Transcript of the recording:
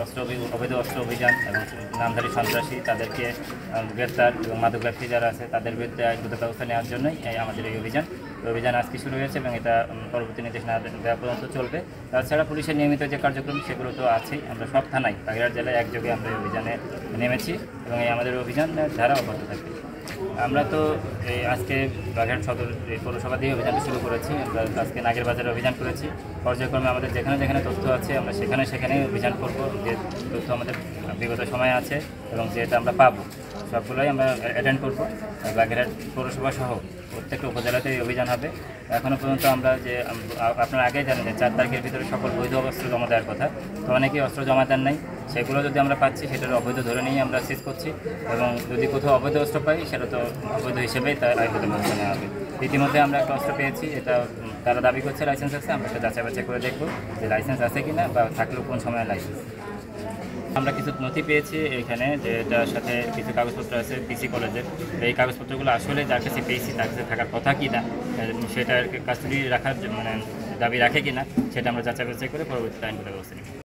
অবৈধ অস্ত্র অভিযান এবং নামধারী সন্ত্রাসী তাদেরকে গ্রেপ্তার এবং মাদক ব্যবসায়ী যারা আছে তাদের বিরুদ্ধে আইনগত ব্যবস্থা নেওয়ার জন্যই আমাদের এই অভিযান আজকে শুরু হয়েছে এবং এটা পরবর্তী নির্দেশনা দেওয়া পর্যন্ত চলবে। তাছাড়া পুলিশের নিয়মিত যে কার্যক্রম সেগুলো তো আছেই। আমরা সব থানায় বাগেরহাট জেলায় একযোগে আমরা এই অভিযানে নেমেছি এবং এই আমাদের অভিযানের ধারা অব্যাহত থাকবে। আমরা তো এই আজকে বাগেরহাট সদর পৌরসভা দিয়ে অভিযানটা শুরু করেছি। আমরা আজকে নাগের বাজারে অভিযান করেছি। পর্যায়ক্রমে আমাদের যেখানে যেখানে তথ্য আছে আমরা সেখানেই অভিযান করব। যে তথ্য আমাদের বিগত সময়ে আছে এবং যেটা আমরা পাবো সবগুলোই আমরা অ্যাটেন্ড করব। বাগেরহাট পৌরসভা সহ প্রত্যেকটা উপজেলাতে এই অভিযান হবে। এখনও পর্যন্ত আমরা যে আপনারা আগেই জানেন যে 4 তারিখের ভিতরে সকল বৈধ অস্ত্র জমা দেওয়ার কথা, তো অনেকেই অস্ত্র জমা দেন নাই। সেগুলো যদি আমরা পাচ্ছি সেটার অবৈধ ধরে নিয়েই আমরা সিজ করছি এবং যদি কোথাও অবৈধ অস্ত্র পাই সেটা তো অবৈধ হিসেবেই তার আইনগত ব্যবস্থা নেওয়া হবে। ইতিমধ্যে আমরা একটা অস্ত্র পেয়েছি, এটা তারা দাবি করছে লাইসেন্স আছে। আমরা একটা যাচাই বাছাই করে দেখব যে লাইসেন্স আছে কিনা বা থাকলেও কোন সময় লাইসেন্স। আমরা কিছু নথি পেয়েছি এখানে, যে এটার সাথে কিছু কাগজপত্র আছে পিসি কলেজের। এই কাগজপত্রগুলো আসলে যার কাছে পেয়েছি তার কাছে থাকার কথা কি না, সেটার কাস্টডি রাখার দাবি রাখে কিনা সেটা আমরা যাচাই বাছাই করে পরবর্তীতে আইনগত ব্যবস্থা নিব।